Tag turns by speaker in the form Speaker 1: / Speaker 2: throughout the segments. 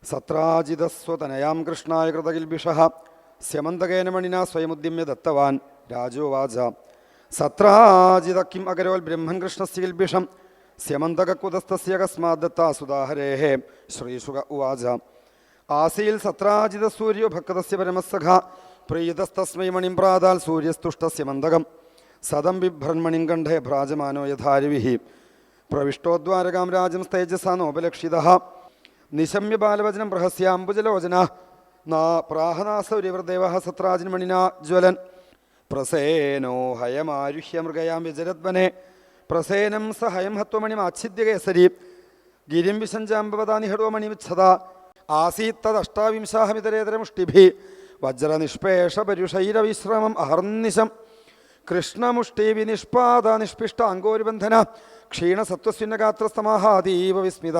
Speaker 1: സത്രാജിതസ്വതനയാം കൃഷ്ണായ കൃതകിൽബിഷഃ സ്യമന്തകേന മണിനാ സ്വയമുദ്യമ്യ ദത്തവാൻ രാജോവാച സത്രാജിത Kim അകരോൽ Brahman കൃഷ്ണസ്യ കിൽബിഷം സ്യമന്തകുതസ്തസ്യ കസ്മാത് ദത്താസുദാഹരേഃ Sri Shuka ഉവാച ആസീൽ സത്രാജിത സൂര്യോ ഭക്തസ്യ പരമസഖ പ്രീതസ്തസ്മൈ മണിം പ്രാതാൽ സൂര്യസ്തുഷ്ടസ്യ മന്തകം സദം ബിഭ്രന്മണിം കണ്ഠേ ഭ്രാജമാനോ യഥാരവിഃ പ്രവിഷ്ടോദ്വാരകാം രാജം തേജസാ നോപലക്ഷിതഃ നിശമ്യ ബാലവചനം പ്രഹസ്യാംബുജലോചന പ്രാഹനാസൗര്യവൃദേവ സത്രാജിന്മണിനാ ജ്വലൻ പ്രസേനോ ഹയമാരുഹ്യ മൃഗയാം വിചരദ്വനെ പ്രസേനം സ ഹയം ഹത്വമണിമാച്ഛിദ്യകേസരി ഗിരിം വിശഞ്ചാമ്പവതാനിഹടോ മണിമിച്ഛത ആസീത്തദഷ്ടാവിംശാഹമിതരേതരമുഷ്ടിഭി വജ്രനിഷ്പേഷപരുഷൈരവിശ്രമം അഹർനിശം കൃഷ്ണമുഷ്ടിവിനിഷ്പാദ നിഷ്പിഷ്ട അങ്കോരുബന്ധന ക്ഷീണസത്വസ്വിന്നഗാത്രസ്തമാഹാതീവ വിസ്മിത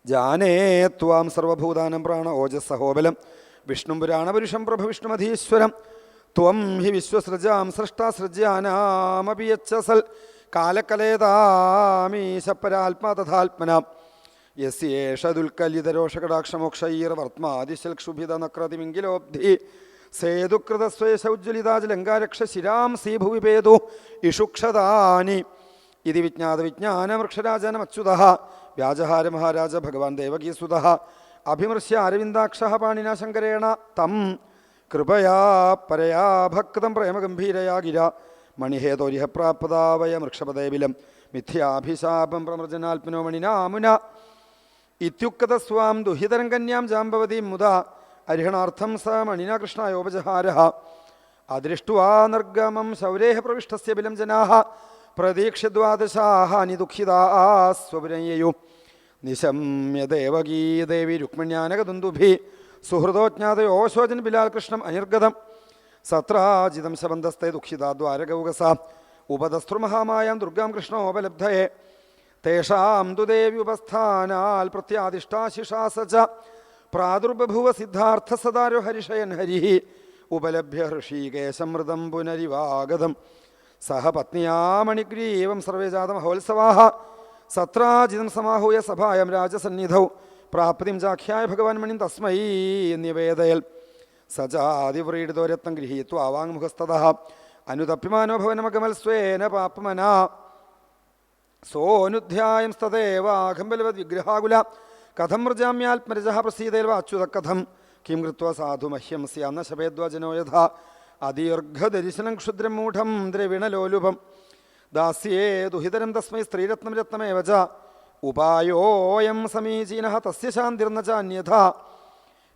Speaker 1: ജാനേ ത്വാം സർവഭൂതാനം പ്രാണ ഓജസ്സഹോബലം വിഷ്ണും പുരാണപുരുഷം പ്രഭവിഷ്ണുമധീശ്വരം ത്വം ഹി വിശ്വസൃജാം സൃഷ്ടാസൃജ്യാനാമപി യച്ഛസൽ കാലകലേതാമീശപരാത്മാ തഥാത്മന യസ്യേഷ ദുൽക്കലിതരോഷകടാക്ഷമോക്ഷൈർവർത്മാദിശൽക്ഷുഭിതനക്രതിമിങ്കിലോബ്ധി സേതുകൃതസ്വേഷൗജ്വലിതാജലങ്കാരക്ഷ ശിരാംസീ ഭുവിഭേദു ഇതി വിജ്ഞാതവിജ്ഞാനവൃക്ഷരാജനമച്യുതഃ വ്യാജഹാര മഹാരാജ ഭഗവാൻ ദേവകീസുതഃ അഭിമൃശ്യ അരവിന്ദാക്ഷഃ പാണിനാ ശങ്കരേണ തം കൃപയാ പരയാ ഭക്തം പ്രേമഗംഭീരയാ ഗിര മണിഹേതോരിഹ പ്രാപ്താവയ മൃക്ഷപദേവിലം മിഥ്യാഭിശാപം പ്രമൃജനാത്മനോ മണിനാമുന ഇത്യുക്തസ്വാം ദുഹിതരം കന്യാം ജാമ്പവതീം മുദാ അരിഹണാർത്ഥം സ മണിനാ കൃഷ്ണായോപജഹാരഃ അദൃഷ്ട്വാ നിർഗമം ശൗരേഹ പ്രവിഷ്ടസ്യ ബിലം ജനാഃ പ്രതീക്ഷ്യ ദ്വാദശാഹാനി ദുഃഖിതാസ്വപുരയ്യു നിശമ്യ ദേവകീ ദേവി രുക്മിണ്യാനകദുന്ദുഭി സുഹൃദോജ്ഞാതയോ ശോചൻ ബിലാൽ കൃഷ്ണം അനിർഗതം സത്രാജിതം ശബന്ധസ്തേ ദുഃഖിതാ ദ്വാരകൗകസ ഉപദസ്തൃമഹാമായാം ദുർഗാം കൃഷ്ണോപലബ്ധയെ തേഷാം തു ദേവി ഉപസ്ഥാനാൽ പ്രത്യാദിഷ്ടാശിഷാസ ച പ്രാദുർബഭുവ സിദ്ധാർത്ഥ സദാരോ ഹരിഷയൻ ഹരിഃ ഉപലഭ്യ ഹൃഷീകേശമൃതം പുനരിവാഗതം സഹ പത്നിയാ മണിഗ്രീവം സർവേ ജാതമഹോത്സവാഃ സത്രാജിതം സമാഹൂയ സഭായം രാജസന്നിധൗ പ്രാപ്തിം ചാഖ്യായ ഭഗവാൻ മണിം തസ്മൈ നിവേദയൽ സജാതിവ്രീഡിതോരത്നം ഗൃഹീത്വാ വാങ്മുഖസ്തതഃ അനുതപ്യമാനോ ഭവനമഗമൽ സ്വേന പാപ്മനാ സോനുധ്യായം സ്തദേവാഘംബലവദ് വിഗ്രഹാകുല കഥം മൃജാമ്യാത്മരജഃ പ്രസീദേൽവ അച്യുത കഥം കിം കൃത്വാ സാധു മഹ്യം സ്യാന്ന ശപേദ്വജനോ യഥാ അദീർഘദരിശനം ക്ഷുദ്രം മൂഢം ദ്രവിണലോലുപം ദാസ്യേ ദുഹിതരം തസ്മൈ സ്ത്രീരത്നം രത്നമേവ ച ഉപായോയം സമീചീനഃ തസ്യ ശാന്തിർന ചാന്യഥാ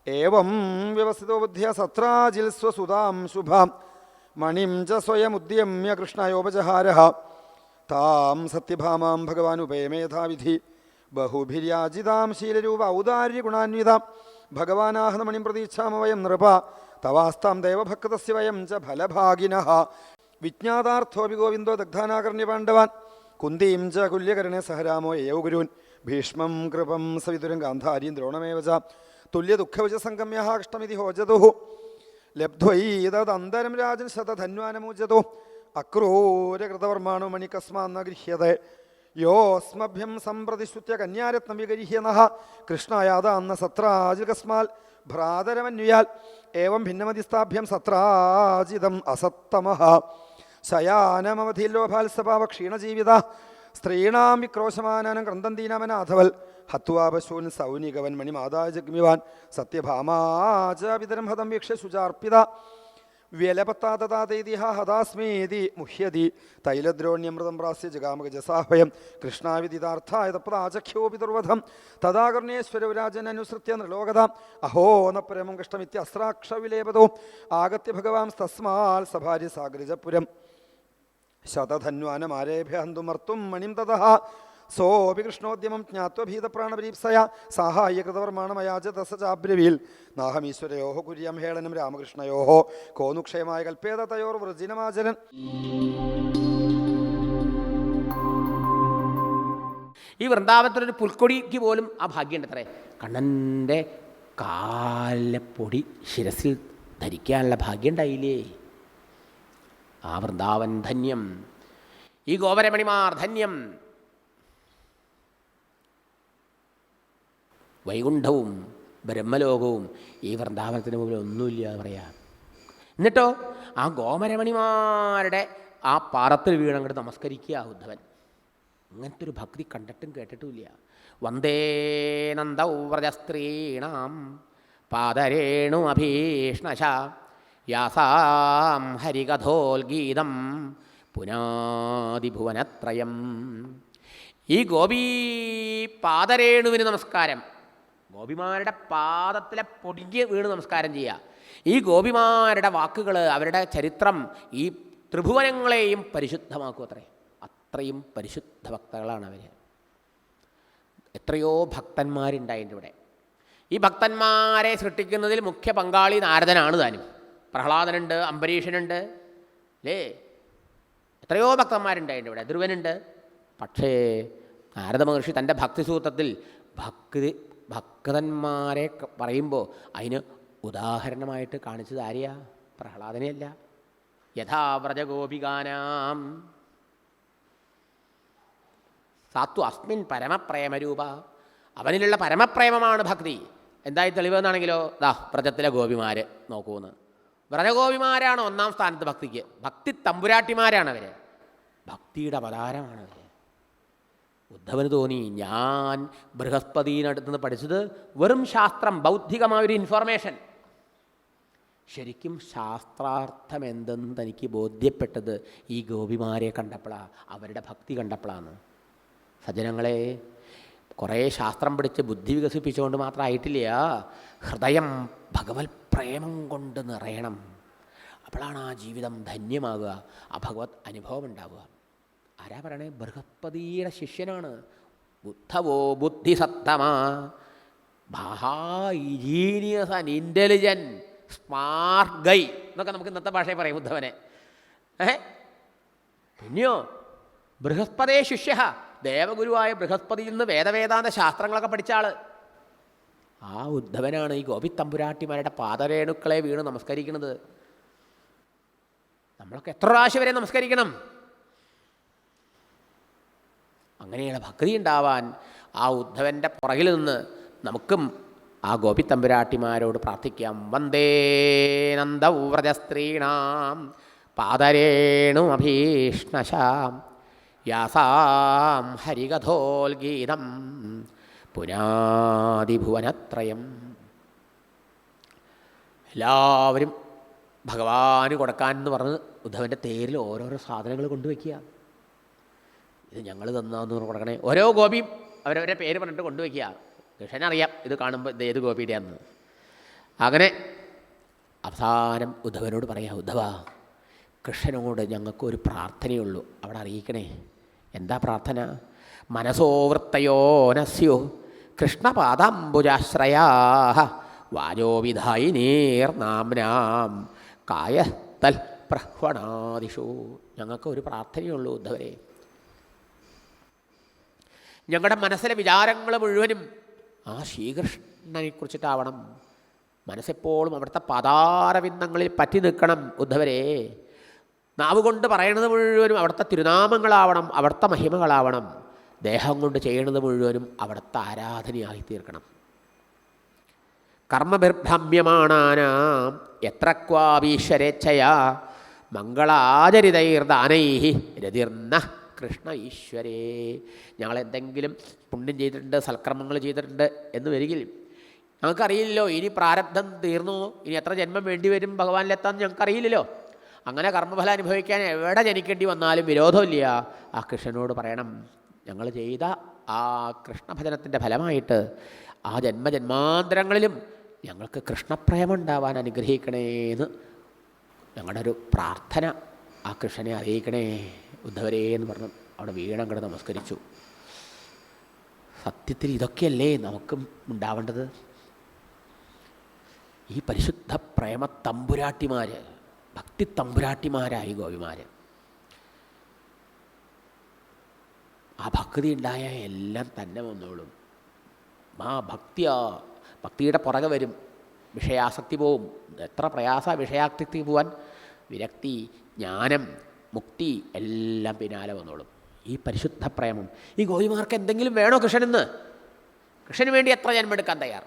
Speaker 1: ഏവം വ്യവസ്ഥിതോ ബുദ്ധ്യ സത്രാജിൽ സ്വസുതാം ശുഭാം മണിം ച സ്വയമുദ്യമ്യ കൃഷ്ണയോപജഹാരഃ താം സത്യഭാമാം ഭഗവാൻ ഉപേമേധാവിധി ബഹുഭിര്യാജിതാം ശീലരൂപ ഔദാര്യഗുണാന്വിതാം ഭഗവാനാഹ്ന മണിം പ്രതീക്ഷാമ വയം നൃപ തവാസ്താം ദേവഭക്തസ്യ വയം ച ഫലഭാഗിനഃ വിജ്ഞാതാർത്ഥോപി ഗോവിന്ദോ ദഗ്ധാനാകർണ്യ പാണ്ഡവാൻ കുന്തീം ച കുല്യകരണേ സഹരാമോ യയൗ ഗുരൂൻ ഭീഷ്മം കൃപം സവിതുരം ഗാന്ധാരീം ദ്രോണമേവ ച തുല്യദുഃഖവച സംഗമ്യ കഷ്ടമിതി ഹോജതുഃ ലബ്ധ്വൈതദന്തരം രാജൻ ശതധന്വാനമൂജതു അക്രൂരകൃതവർമാണോ മണികസ്മാന്ന ഗൃഹ്യതേ യോസ്മഭ്യം സംപ്രതിശ്രുത്യ കന്യാരത്നം വിഗരിഹ്യനഃ കൃഷ്ണയാതാന്ന സത്രാജികസ്മാൽ ഭ്രാതരമന്വിയാൽ ഏവം ഭിന്നമതിസ്ഥാഭ്യം സത്രാജിതം അസത്തമഃ ശയാനമവധിലോഭാത്സപാവ ക്ഷീണജീവിത സ്ത്രീണാം വിക്രോശമാനാനം ക്രന്ദന്തീനാമനാഥവൽ ഹത്വാ പശൂൻ സൗനികവൻ മണിമാതായ ജഗ്മിവാൻ സത്യഭാമാചാപിതരം ഹതം വീക്ഷ്യ ശുചാർപ്പിത വ്യലപത്താതതാതൈതിഹ ഹതാസ്മേതി മുഹ്യതി തൈലദ്രോണ്യമൃതം പ്രാസ്യ ജഗാമഗജസാഹ്വയം കൃഷ്ണാവിദിതാർത്ഥായ തപ്രാചഖ്യോപി ദുർവധം തഥാകർണേശ്വരവിരാജനനുസൃത്യ നൃലോകതാം അഹോ ന പരമം കഷ്ടമിത്യസ്രാക്ഷവിലേപതോ ആഗത്യ ഭഗവാൻ തസ്മാൽ സഭാര്യ സാഗരിജപുരം ശതധന്വാനമാരേഭ്യ ഹന്തുമർത്തും മണിം തതഃ സോപി കൃഷ്ണോദ്യമം ജ്ഞാത്വഭീതപ്രാണപരീപ്സയ സാഹായ്യകൃതവർമാണമയാച തസ ചാബ്രവീൽ നാഹമീശ്വരയോ കുര്യം ഹേളനം രാമകൃഷ്ണയോ കോന്നു ക്ഷേമായ കൽപ്പേത തയോർ വൃജിനമാചരൻ.
Speaker 2: ഈ വൃന്ദാവനത്തിലൊരു പുൽക്കൊടിക്ക് പോലും ആ ഭാഗ്യമുണ്ട്. അത്രേ കണ്ണൻ്റെ കാലപ്പൊടി ശിരസിൽ ധരിക്കാനുള്ള ഭാഗ്യം ഉണ്ടായില്ലേ? ആ വൃന്ദാവൻ ധന്യം, ഈ ഗോപരമണിമാർ ധന്യം. വൈകുണ്ഠവും ബ്രഹ്മലോകവും ഈ വൃന്ദാവനത്തിന് മുമ്പിൽ ഒന്നുമില്ല എന്ന് പറയാം. എന്നിട്ടോ ആ ഗോമരമണിമാരുടെ ആ പാറത്തിൽ വീണങ്ങോട്ട് നമസ്കരിക്കുക ഉദ്ധവൻ. അങ്ങനത്തെ ഒരു ഭക്തി കണ്ടിട്ടും കേട്ടിട്ടുമില്ല. വന്ദേ നന്ദൗവ്രജസ്ത്രീണാം പാദരേണു അഭീഷ്ണശ യാസാം ഹരികഥോൽഗീതം പുനാദിഭുവനത്രയം. ഈ ഗോപീ പാദരേണുവിന് നമസ്കാരം. ഗോപിമാരുടെ പാദത്തിലെ പൊടിഞ്ഞ് വീണ് നമസ്കാരം ചെയ്യുക. ഈ ഗോപിമാരുടെ വാക്കുകൾ, അവരുടെ ചരിത്രം ഈ ത്രിഭുവനങ്ങളെയും പരിശുദ്ധമാക്കും അത്രേ. അത്രയും പരിശുദ്ധ ഭക്തകളാണ് അവർ. എത്രയോ ഭക്തന്മാരുണ്ടായിട്ടുണ്ട് ഇവിടെ. ഈ ഭക്തന്മാരെ സൃഷ്ടിക്കുന്നതിൽ മുഖ്യ പങ്കാളി നാരദനാണ് താനും. പ്രഹ്ലാദനുണ്ട്, അംബരീഷനുണ്ട്, അല്ലേ? എത്രയോ ഭക്തന്മാരുണ്ടായിട്ടുണ്ട് ഇവിടെ. ധ്രുവനുണ്ട്. പക്ഷേ നാരദ മഹർഷി തൻ്റെ ഭക്തിസൂത്രത്തിൽ ഭക്തന്മാരെ പറയുമ്പോൾ അതിന് ഉദാഹരണമായിട്ട് കാണിച്ചത് ആരെയാ? പ്രഹ്ലാദനെയല്ല. യഥാ വ്രജഗോപികാനാം സാത്വ അസ്മിൻ പരമപ്രേമരൂപ. അവനിലുള്ള പരമപ്രേമമാണ് ഭക്തി. എന്തായി തെളിവെന്നാണെങ്കിലോ ദാ വ്രജത്തിലെ ഗോപിമാർ നോക്കൂന്ന്. വ്രജഗോപിമാരാണ് ഒന്നാം സ്ഥാനത്ത് ഭക്തിക്ക്. ഭക്തി തമ്പുരാട്ടിമാരാണ് അവർ. ഭക്തിയുടെ അവതാരമാണ് അവർ. ഉദ്ധവന് തോന്നി, ഞാൻ ബൃഹസ്പതിനടുത്തുനിന്ന് പഠിച്ചത് വെറും ശാസ്ത്രം, ബൗദ്ധികമായൊരു ഇൻഫർമേഷൻ. ശരിക്കും ശാസ്ത്രാർത്ഥം എന്തെന്ന് തനിക്ക് ബോധ്യപ്പെട്ടത് ഈ ഗോപിമാരെ കണ്ടപ്പോഴാണ്, അവരുടെ ഭക്തി കണ്ടപ്പോഴാണ്. സജ്ജനങ്ങളെ, കുറേ ശാസ്ത്രം പഠിച്ച് ബുദ്ധി വികസിപ്പിച്ചുകൊണ്ട് മാത്രമായിട്ടില്ല. ഹൃദയം ഭഗവത് പ്രേമം കൊണ്ട് നിറയണം. അപ്പോഴാണ് ആ ജീവിതം ധന്യമാകുക, ആ ഭഗവത് അനുഭവം ഉണ്ടാവുക. ആരാ പറയണേ? ബൃഹസ്പതിയുടെ ശിഷ്യനാണ്. ബുദ്ധവോ ബുദ്ധിസത്തമാ ജീനിയസ് ആൻഡ് ഇൻ്റലിജൻറ്റ് സ്മാർട്ട് ഗൈ എന്നൊക്കെ നമുക്ക് ഇന്നത്തെ ഭാഷയിൽ പറയും ഉദ്ധവനെ. പിന്നെയോ ബൃഹസ്പതേ ശിഷ്യ, ദേവഗുരുവായ ബൃഹസ്പതിയിൽ നിന്ന് വേദവേദാന്ത ശാസ്ത്രങ്ങളൊക്കെ പഠിച്ച ആൾ. ആ ഉദ്ധവനാണ് ഈ ഗോപിത്തമ്പുരാട്ടിമാരുടെ പാദരേണുക്കളെ വീണ് നമസ്കരിക്കുന്നത്. നമ്മളൊക്കെ എത്ര പ്രാവശ്യം വരെ നമസ്കരിക്കണം? അങ്ങനെയുള്ള ഭക്തി ഉണ്ടാവാൻ ആ ഉദ്ധവൻ്റെ പുറകിൽ നിന്ന് നമുക്കും ആ ഗോപിത്തമ്പുരാട്ടിമാരോട് പ്രാർത്ഥിക്കാം. വന്ദേ നന്ദവ്രജസ്ത്രീണാം പാദരേണു അഭീഷ്ണശാം യാസാം ഹരികഥോൽഗീതം പുനാദിഭുവനത്രയം. എല്ലാവരും ഭഗവാന് കൊടുക്കാനെന്ന് പറഞ്ഞ് ഉദ്ധവൻ്റെ തേരിൽ ഓരോരോ സാധനങ്ങൾ കൊണ്ടുവയ്ക്കുക. ഇത് ഞങ്ങൾ തന്നാന്ന് കൊടുക്കണേ. ഓരോ ഗോപിയും അവരവരെ പേര് പറഞ്ഞിട്ട് കൊണ്ടുവയ്ക്കുക. കൃഷ്ണനറിയാം ഇത് കാണുമ്പോൾ ഇത് ഏത് ഗോപിയുടെയാന്ന്. അങ്ങനെ അവസാനം ഉദ്ധവനോട് പറയാം, ഉദ്ധവ, കൃഷ്ണനോട് ഞങ്ങൾക്കൊരു പ്രാർത്ഥനയുള്ളൂ, അവിടെ അറിയിക്കണേ. എന്താ പ്രാർത്ഥന? മനസോ വൃത്തയോനസ്യോ കൃഷ്ണപാദാംബുജാശ്രയാ വാചോ വിധായിനീർനാംനാം കായത്തൽ പ്രഹ്വണാദിഷു. ഞങ്ങൾക്കൊരു പ്രാർത്ഥനയുള്ളൂ ഉദ്ധവരെ. ഞങ്ങളുടെ മനസ്സിലെ വിചാരങ്ങൾ മുഴുവനും ആ ശ്രീകൃഷ്ണനെക്കുറിച്ചിട്ടാവണം. മനസ്സെപ്പോഴും അവിടുത്തെ പാതാരവിന്ദങ്ങളിൽ പറ്റി നിൽക്കണം ഉദ്ധവരെ. നാവ് കൊണ്ട് പറയണത് മുഴുവനും അവിടുത്തെ തിരുനാമങ്ങളാവണം, അവിടുത്തെ മഹിമകളാവണം. ദേഹം കൊണ്ട് ചെയ്യണത് മുഴുവനും അവിടുത്തെ ആരാധനയായി തീർക്കണം. കർമ്മബിർഭ്രമ്യമാണാനാം എത്ര ക്വാപീശ്വരേച്ഛയാ മംഗളാചരിതൈർദാനൈ രതിർന്ന കൃഷ്ണ ഈശ്വരേ. ഞങ്ങളെന്തെങ്കിലും പുണ്യം ചെയ്തിട്ടുണ്ട്, സൽക്കർമ്മങ്ങൾ ചെയ്തിട്ടുണ്ട് എന്ന് വരികിൽ ഞങ്ങൾക്കറിയില്ലല്ലോ ഇനി പ്രാരബ്ധം തീർന്നു, ഇനി എത്ര ജന്മം വേണ്ടി വരും ഭഗവാനിലെത്താൻ ഞങ്ങൾക്കറിയില്ലല്ലോ. അങ്ങനെ കർമ്മഫലം അനുഭവിക്കാൻ എവിടെ ജനിക്കേണ്ടി വന്നാലും വിരോധമില്ല. ആ കൃഷ്ണനോട് പറയണം, ഞങ്ങൾ ചെയ്ത ആ കൃഷ്ണഭജനത്തിൻ്റെ ഫലമായിട്ട് ആ ജന്മജന്മാന്തരങ്ങളിലും ഞങ്ങൾക്ക് കൃഷ്ണപ്രേമം ഉണ്ടാവാൻ അനുഗ്രഹിക്കണേന്ന് ഞങ്ങളുടെ ഒരു പ്രാർത്ഥന ആ കൃഷ്ണനെ അറിയിക്കണേ ഉദ്ധവരേ എന്ന് പറഞ്ഞു അവിടെ വീണങ്ങട് നമസ്കരിച്ചു. സത്യത്തിൽ ഇതൊക്കെയല്ലേ നമുക്കും ഉണ്ടാവേണ്ടത്? ഈ പരിശുദ്ധ പ്രേമ തമ്പുരാട്ടിമാർ, ഭക്തി തമ്പുരാട്ടിമാരായി ഗോപിമാർ. ആ ഭക്തി ഉണ്ടായ എല്ലാം തന്നെ വന്നോളും. ആ ഭക്തിയുടെ പുറകെ വരും, വിഷയാസക്തി പോവും. എത്ര പ്രയാസ വിഷയാസക്തി പോവാൻ. വിരക്തി, ജ്ഞാനം, മുക്തി എല്ലാം പിന്നാലെ വന്നോളും. ഈ പരിശുദ്ധ പ്രേമം. ഈ ഗോപിമാർക്ക് എന്തെങ്കിലും വേണോ കൃഷ്ണനെന്ന്? കൃഷ്ണന് വേണ്ടി എത്ര ജന്മം എടുക്കാൻ തയ്യാർ?